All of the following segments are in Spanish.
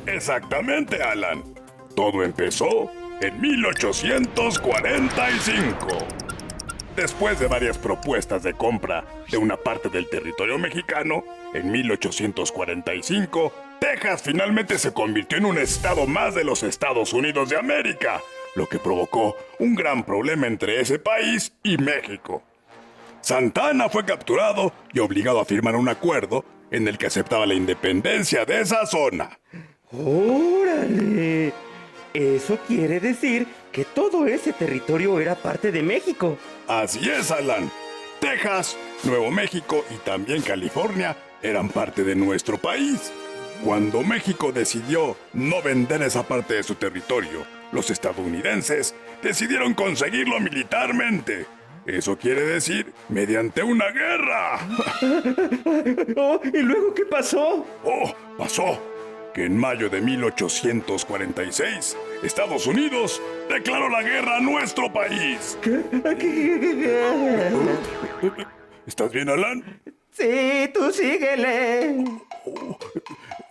Exactamente, Alan. Todo empezó en 1845. Después de varias propuestas de compra de una parte del territorio mexicano, en 1845, Texas finalmente se convirtió en un estado más de los Estados Unidos de América, lo que provocó un gran problema entre ese país y México. Santa Anna fue capturado y obligado a firmar un acuerdo en el que aceptaba la independencia de esa zona. ¡Órale! Eso quiere decir que todo ese territorio era parte de México. Así es, Alan. Texas, Nuevo México y también California eran parte de nuestro país. Cuando México decidió no vender esa parte de su territorio, los estadounidenses decidieron conseguirlo militarmente. Eso quiere decir mediante una guerra. Oh, ¿y luego qué pasó? Pasó que en mayo de 1846, Estados Unidos declaró la guerra a nuestro país. ¿Qué? ¿Estás bien, Alan? Sí, tú síguele.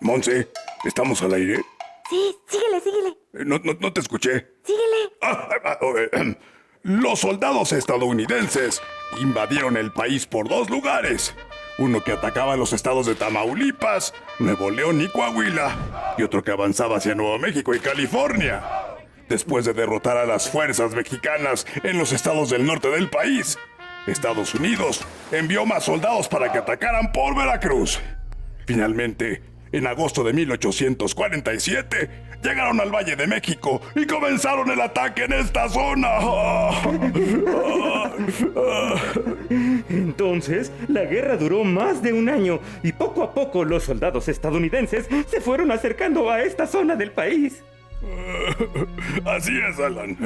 Monse, ¿estamos al aire? Sí, síguele. No te escuché. Síguele. Los soldados estadounidenses invadieron el país por dos lugares. Uno que atacaba a los estados de Tamaulipas, Nuevo León y Coahuila, y otro que avanzaba hacia Nuevo México y California. Después de derrotar a las fuerzas mexicanas en los estados del norte del país, Estados Unidos envió más soldados para que atacaran por Veracruz. Finalmente, en agosto de 1847, llegaron al Valle de México y comenzaron el ataque en esta zona. Entonces, la guerra duró más de un año y poco a poco los soldados estadounidenses se fueron acercando a esta zona del país. Así es, Alan.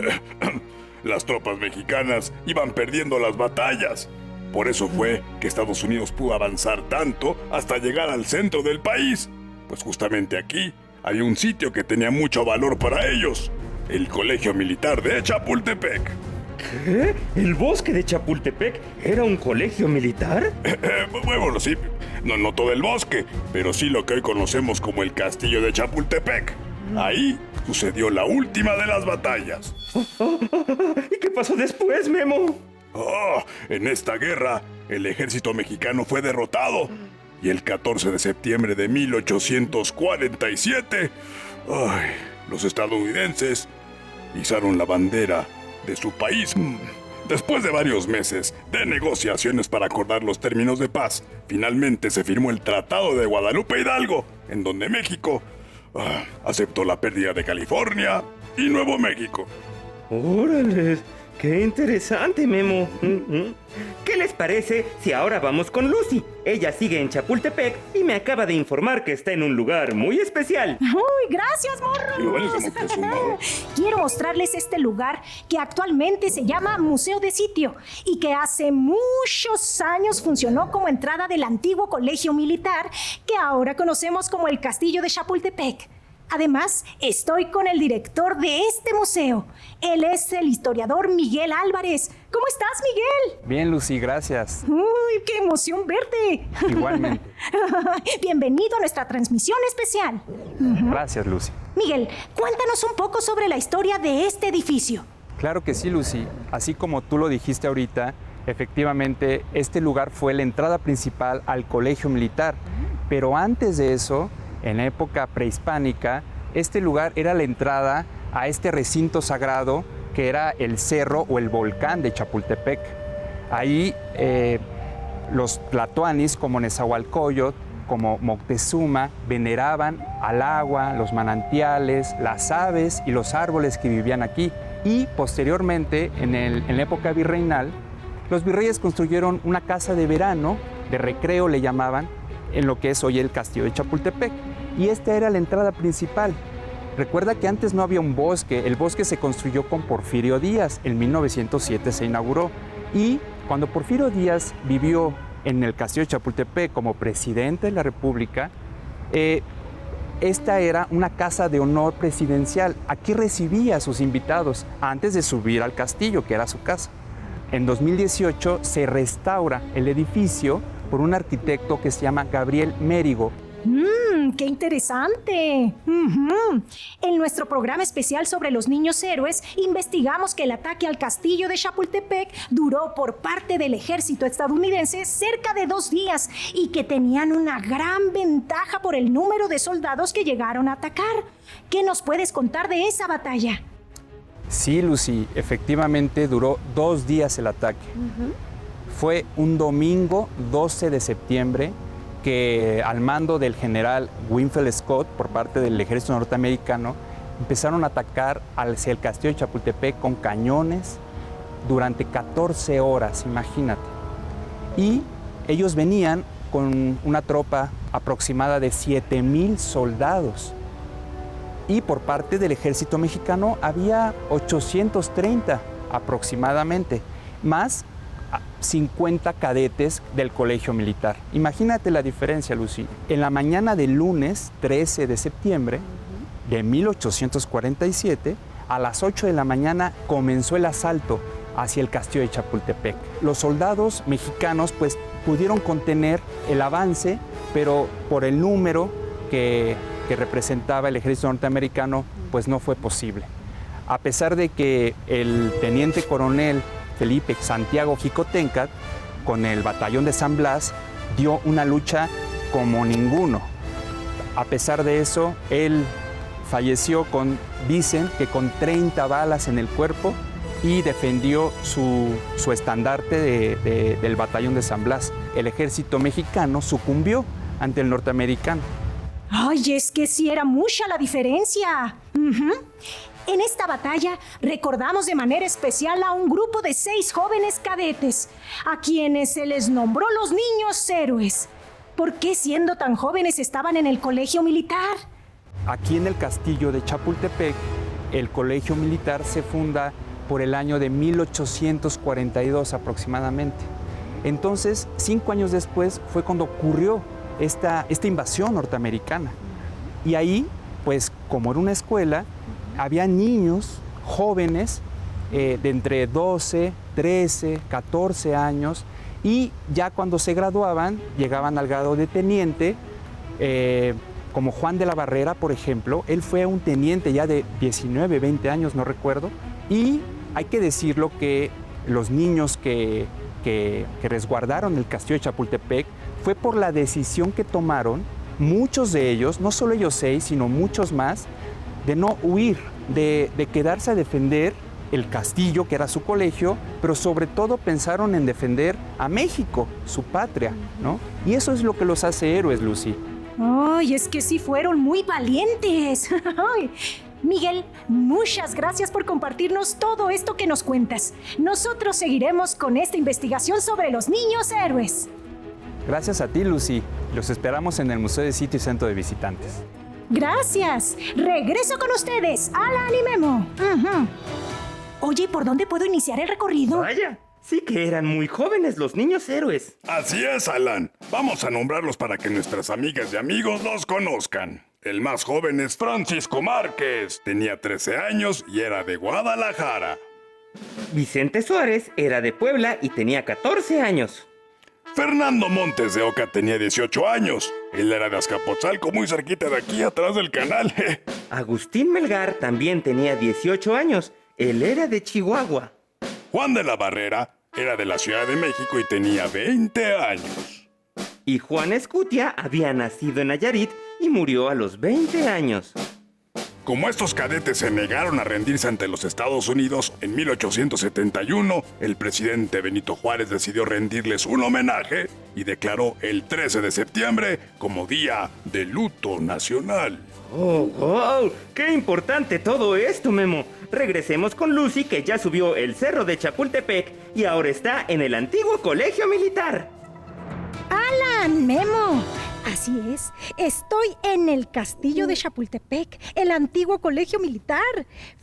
Las tropas mexicanas iban perdiendo las batallas. Por eso fue que Estados Unidos pudo avanzar tanto hasta llegar al centro del país. Pues justamente aquí había un sitio que tenía mucho valor para ellos: el Colegio Militar de Chapultepec. ¿Qué? ¿El bosque de Chapultepec era un colegio militar? Bueno, sí, no todo el bosque, pero sí lo que hoy conocemos como el Castillo de Chapultepec. Ahí sucedió la última de las batallas. ¿Y qué pasó después, Memo? En esta guerra, el ejército mexicano fue derrotado. Y el 14 de septiembre de 1847, los estadounidenses izaron la bandera de su país. Después de varios meses de negociaciones para acordar los términos de paz, finalmente se firmó el Tratado de Guadalupe Hidalgo, en donde México aceptó la pérdida de California y Nuevo México. ¡Órale! ¡Qué interesante, Memo! ¿Qué les parece si ahora vamos con Lucy? Ella sigue en Chapultepec y me acaba de informar que está en un lugar muy especial. ¡Uy, gracias, morros! Quiero mostrarles este lugar que actualmente se llama Museo de Sitio y que hace muchos años funcionó como entrada del antiguo colegio militar que ahora conocemos como el Castillo de Chapultepec. Además, estoy con el director de este museo. Él es el historiador Miguel Álvarez. ¿Cómo estás, Miguel? Bien, Lucy, gracias. ¡Uy, qué emoción verte! Igualmente. Bienvenido a nuestra transmisión especial. Gracias, Lucy. Miguel, cuéntanos un poco sobre la historia de este edificio. Claro que sí, Lucy. Así como tú lo dijiste ahorita, efectivamente, este lugar fue la entrada principal al colegio militar. Pero antes de eso, en la época prehispánica, este lugar era la entrada a este recinto sagrado que era el cerro o el volcán de Chapultepec. Ahí los tlatoanis como Nezahualcóyotl, como Moctezuma, veneraban al agua, los manantiales, las aves y los árboles que vivían aquí. Y posteriormente, en la época virreinal, los virreyes construyeron una casa de verano, de recreo le llamaban, en lo que es hoy el Castillo de Chapultepec. Y esta era la entrada principal. Recuerda que antes no había un bosque, el bosque se construyó con Porfirio Díaz, en 1907 se inauguró. Y cuando Porfirio Díaz vivió en el Castillo de Chapultepec como presidente de la República, esta era una casa de honor presidencial. Aquí recibía a sus invitados antes de subir al castillo, que era su casa. En 2018 se restaura el edificio por un arquitecto que se llama Gabriel Mérigo. ¡Qué interesante! En nuestro programa especial sobre los niños héroes, investigamos que el ataque al castillo de Chapultepec duró por parte del ejército estadounidense cerca de 2 días y que tenían una gran ventaja por el número de soldados que llegaron a atacar. ¿Qué nos puedes contar de esa batalla? Sí, Lucy, efectivamente duró 2 días el ataque. Fue un domingo 12 de septiembre que al mando del general Winfield Scott por parte del ejército norteamericano empezaron a atacar hacia el castillo de Chapultepec con cañones durante 14 horas, imagínate. Y ellos venían con una tropa aproximada de 7,000 soldados. Y por parte del ejército mexicano había 830 aproximadamente, más 50 cadetes del colegio militar. Imagínate la diferencia, Lucy. En la mañana del lunes 13 de septiembre de 1847, a las 8 de la mañana comenzó el asalto hacia el castillo de Chapultepec. Los soldados mexicanos pues pudieron contener el avance, pero por el número que representaba el ejército norteamericano, pues no fue posible. A pesar de que el teniente coronel Felipe Santiago Jicotencat, con el batallón de San Blas, dio una lucha como ninguno. A pesar de eso, él falleció dicen que con 30 balas en el cuerpo y defendió su estandarte del batallón de San Blas. El ejército mexicano sucumbió ante el norteamericano. ¡Ay, es que sí era mucha la diferencia! En esta batalla recordamos de manera especial a un grupo de 6 jóvenes cadetes, a quienes se les nombró los niños héroes. ¿Por qué siendo tan jóvenes estaban en el colegio militar? Aquí en el castillo de Chapultepec, el colegio militar se funda por el año de 1842 aproximadamente. Entonces, 5 años después fue cuando ocurrió esta invasión norteamericana. Y ahí, pues como era una escuela, había niños jóvenes de entre 12, 13, 14 años y ya cuando se graduaban llegaban al grado de teniente, como Juan de la Barrera, por ejemplo. Él fue un teniente ya de 19, 20 años, no recuerdo. Y hay que decirlo que los niños que resguardaron el castillo de Chapultepec fue por la decisión que tomaron muchos de ellos, no solo ellos 6, sino muchos más, de no huir, de quedarse a defender el castillo, que era su colegio, pero sobre todo pensaron en defender a México, su patria, ¿no? Y eso es lo que los hace héroes, Lucy. ¡Ay, es que sí fueron muy valientes! Miguel, muchas gracias por compartirnos todo esto que nos cuentas. Nosotros seguiremos con esta investigación sobre los niños héroes. Gracias a ti, Lucy. Los esperamos en el Museo de Sitio y Centro de Visitantes. Gracias. Regreso con ustedes, Alan y Memo. Oye, ¿por dónde puedo iniciar el recorrido? Vaya, sí que eran muy jóvenes los niños héroes. Así es, Alan. Vamos a nombrarlos para que nuestras amigas y amigos los conozcan. El más joven es Francisco Márquez. Tenía 13 años y era de Guadalajara. Vicente Suárez era de Puebla y tenía 14 años. Fernando Montes de Oca tenía 18 años. Él era de Azcapotzalco, muy cerquita de aquí, atrás del canal. Agustín Melgar también tenía 18 años. Él era de Chihuahua. Juan de la Barrera era de la Ciudad de México y tenía 20 años. Y Juan Escutia había nacido en Nayarit y murió a los 20 años. Como estos cadetes se negaron a rendirse ante los Estados Unidos, en 1871, el presidente Benito Juárez decidió rendirles un homenaje y declaró el 13 de septiembre como Día de Luto Nacional. ¡Oh, wow! ¡Qué importante todo esto, Memo! Regresemos con Lucy, que ya subió el cerro de Chapultepec y ahora está en el antiguo colegio militar. ¡Alan, Memo! Así es, estoy en el castillo de Chapultepec, el antiguo colegio militar.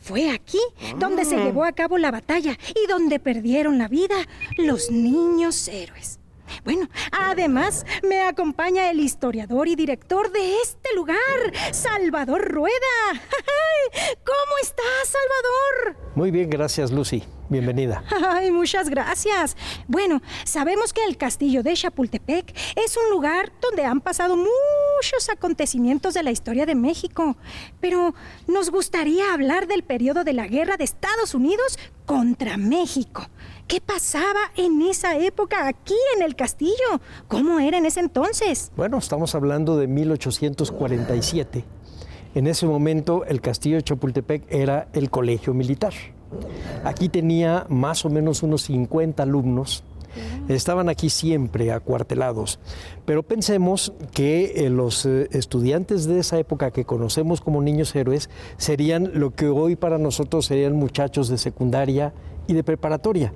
Fue aquí donde se llevó a cabo la batalla y donde perdieron la vida los niños héroes. Bueno, además me acompaña el historiador y director de este lugar, Salvador Rueda. ¿Cómo estás, Salvador? Muy bien, gracias, Lucy. Bienvenida. Ay, muchas gracias. Bueno, sabemos que el castillo de Chapultepec es un lugar donde han pasado muchos acontecimientos de la historia de México, pero nos gustaría hablar del periodo de la guerra de Estados Unidos contra México. ¿Qué pasaba en esa época aquí en el castillo? ¿Cómo era en ese entonces? Bueno, estamos hablando de 1847. En ese momento, el castillo de Chapultepec era el colegio militar. Aquí tenía más o menos unos 50 alumnos. Estaban aquí siempre acuartelados. Pero pensemos que los estudiantes de esa época que conocemos como niños héroes serían lo que hoy para nosotros serían muchachos de secundaria y de preparatoria.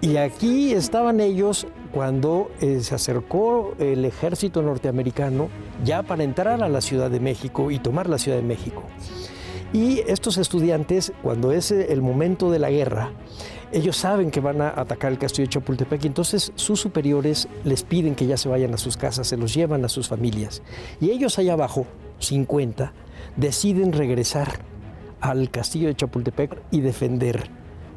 Y aquí estaban ellos cuando se acercó el ejército norteamericano ya para entrar a la Ciudad de México y tomar la Ciudad de México. Y estos estudiantes, cuando es el momento de la guerra, ellos saben que van a atacar el castillo de Chapultepec y entonces sus superiores les piden que ya se vayan a sus casas, se los llevan a sus familias. Y ellos allá abajo, 50, deciden regresar al castillo de Chapultepec y defender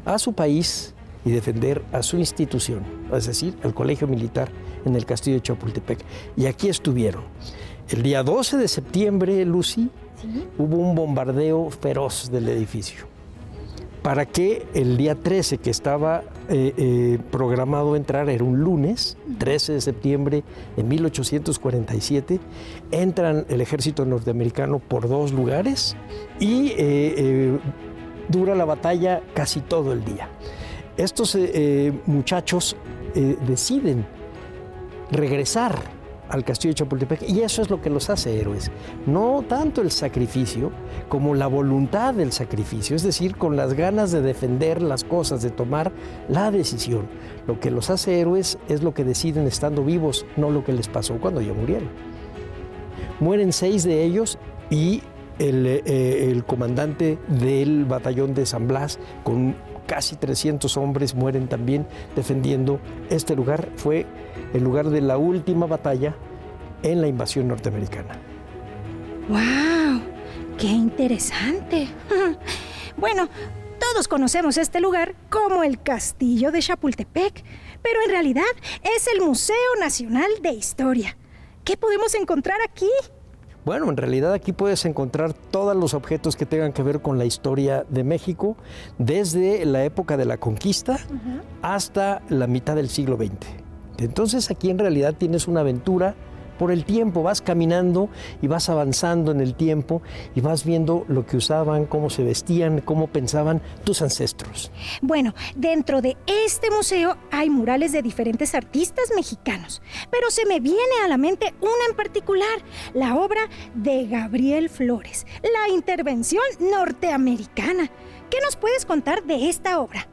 a su país y defender a su institución, es decir, al colegio militar en el castillo de Chapultepec. Y aquí estuvieron. El día 12 de septiembre, Lucy, ¿sí?, hubo un bombardeo feroz del edificio. Para que el día 13, que estaba programado entrar, era un lunes, 13 de septiembre de 1847, entran el ejército norteamericano por 2 lugares y dura la batalla casi todo el día. Estos muchachos deciden regresar al castillo de Chapultepec y eso es lo que los hace héroes. No tanto el sacrificio como la voluntad del sacrificio, es decir, con las ganas de defender las cosas, de tomar la decisión. Lo que los hace héroes es lo que deciden estando vivos, no lo que les pasó cuando ya murieron. Mueren 6 de ellos y el comandante del batallón de San Blas con casi 300 hombres mueren también defendiendo este lugar. Fue el lugar de la última batalla en la invasión norteamericana. ¡Wow! ¡Qué interesante! Bueno, todos conocemos este lugar como el Castillo de Chapultepec, pero en realidad es el Museo Nacional de Historia. ¿Qué podemos encontrar aquí? Bueno, en realidad aquí puedes encontrar todos los objetos que tengan que ver con la historia de México, desde la época de la conquista hasta la mitad del siglo XX. Entonces aquí en realidad tienes una aventura por el tiempo, vas caminando y vas avanzando en el tiempo y vas viendo lo que usaban, cómo se vestían, cómo pensaban tus ancestros. Bueno, dentro de este museo hay murales de diferentes artistas mexicanos, pero se me viene a la mente una en particular, la obra de Gabriel Flores, La Intervención Norteamericana. ¿Qué nos puedes contar de esta obra?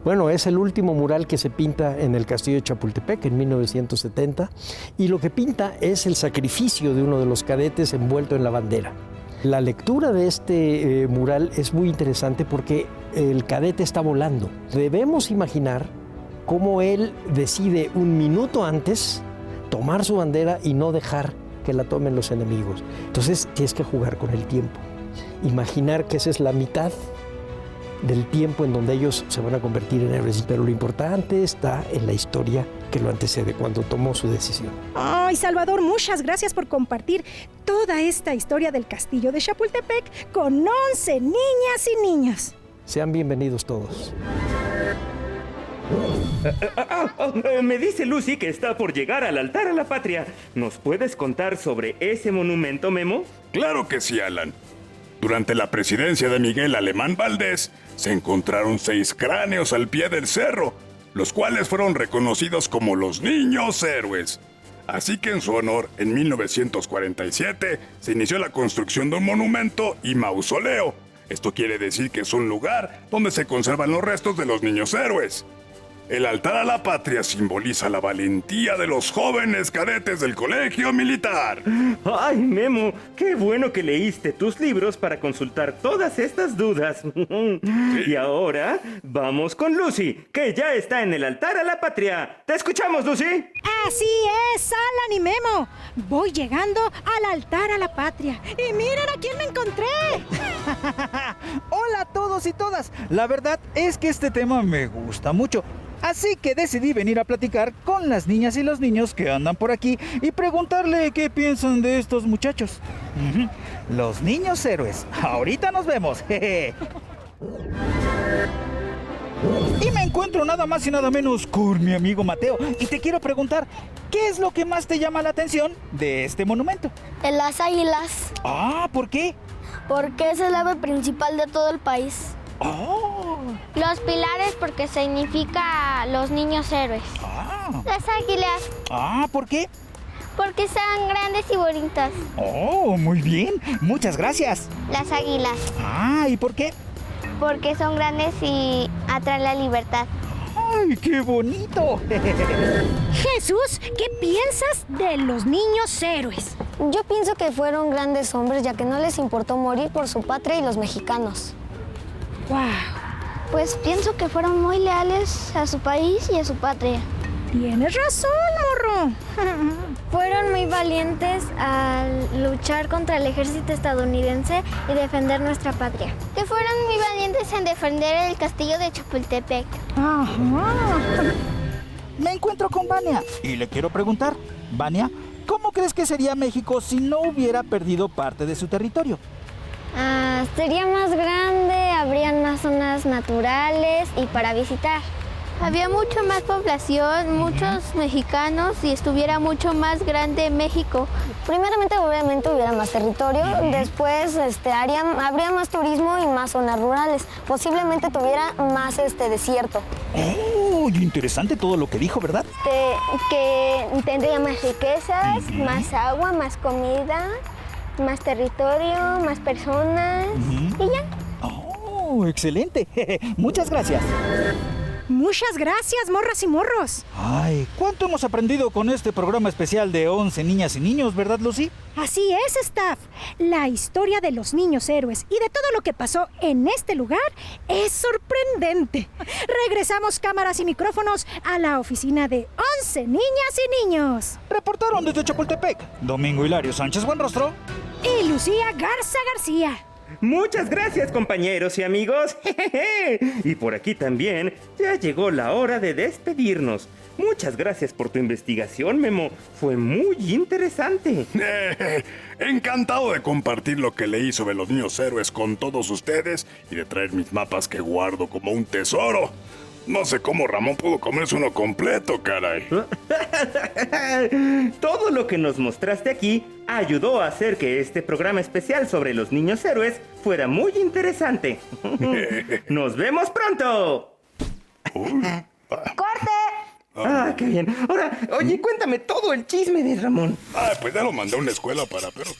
Bueno, es el último mural que se pinta en el castillo de Chapultepec en 1970 y lo que pinta es el sacrificio de uno de los cadetes envuelto en la bandera. La lectura de este mural es muy interesante porque el cadete está volando. Debemos imaginar cómo él decide un minuto antes tomar su bandera y no dejar que la tomen los enemigos. Entonces tienes que jugar con el tiempo. Imaginar que esa es la mitad del tiempo en donde ellos se van a convertir en héroes. Pero lo importante está en la historia que lo antecede, cuando tomó su decisión. Ay, Salvador, muchas gracias por compartir toda esta historia del castillo de Chapultepec con 11 niñas y niños. Sean bienvenidos todos. Me dice Lucy que está por llegar al altar a la patria. ¿Nos puedes contar sobre ese monumento, Memo? Claro que sí, Alan. Durante la presidencia de Miguel Alemán Valdés, se encontraron 6 cráneos al pie del cerro, los cuales fueron reconocidos como los niños héroes. Así que en su honor, en 1947, se inició la construcción de un monumento y mausoleo. Esto quiere decir que es un lugar donde se conservan los restos de los niños héroes. El altar a la patria simboliza la valentía de los jóvenes cadetes del colegio militar. ¡Ay, Memo! ¡Qué bueno que leíste tus libros para consultar todas estas dudas! Sí. Y ahora, vamos con Lucy, que ya está en el altar a la patria. ¿Te escuchamos, Lucy? Así es, Alan y Memo. Voy llegando al altar a la patria. ¡Y miren a quién me encontré! Hola a todos y todas. La verdad es que este tema me gusta mucho. Así que decidí venir a platicar con las niñas y los niños que andan por aquí y preguntarle qué piensan de estos muchachos. Los niños héroes. Ahorita nos vemos. Jeje. Y me encuentro nada más y nada menos con mi amigo Mateo. Y te quiero preguntar, ¿qué es lo que más te llama la atención de este monumento? En las águilas, Ah, ¿por qué? porque es el ave principal de todo el país. Oh, Los pilares, porque significa los niños héroes. Las águilas, ¿por qué? porque son grandes y bonitas. Oh, muy bien. Muchas gracias. Las águilas, ¿Y por qué? porque son grandes y atraen la libertad. ¡Ay, qué bonito! Jesús, ¿qué piensas de los niños héroes? Yo pienso que fueron grandes hombres, ya que no les importó morir por su patria y los mexicanos. ¡Wow! Pues pienso que fueron muy leales a su país y a su patria. Tienes razón, morro. Fueron muy valientes al luchar contra el ejército estadounidense y defender nuestra patria. Que fueron muy valientes en defender el castillo de Chapultepec. Me encuentro con Vania y le quiero preguntar, Vania, ¿cómo crees que sería México si no hubiera perdido parte de su territorio? Sería más grande, habrían más zonas naturales y para visitar. Había mucho más población, muchos mexicanos y estuviera mucho más grande México. Primeramente, obviamente, hubiera más territorio. Después, habría más turismo y más zonas rurales. Posiblemente tuviera más desierto. ¡Oh! Interesante todo lo que dijo, ¿verdad? Que tendría más riquezas, más agua, más comida, más territorio, más personas y ya. ¡Oh! Excelente. Muchas gracias. Muchas gracias, morras y morros. Ay, ¿cuánto hemos aprendido con este programa especial de 11 niñas y niños, verdad, Lucy? Así es, staff. La historia de los niños héroes y de todo lo que pasó en este lugar es sorprendente. Regresamos cámaras y micrófonos a la oficina de 11 niñas y niños. Reportaron desde Chapultepec Domingo Hilario Sánchez Buenrostro. Y Lucía Garza García. Muchas gracias, compañeros y amigos. Y por aquí también ya llegó la hora de despedirnos. Muchas gracias por tu investigación, Memo. Fue muy interesante. Encantado de compartir lo que leí sobre los niños héroes con todos ustedes y de traer mis mapas que guardo como un tesoro. No sé cómo Ramón pudo comerse uno completo, caray. Todo lo que nos mostraste aquí ayudó a hacer que este programa especial sobre los niños héroes fuera muy interesante. ¡Nos vemos pronto! ¡Corte! ¡Qué bien! Ahora, oye, cuéntame todo el chisme de Ramón. Pues ya lo mandé a una escuela para perros.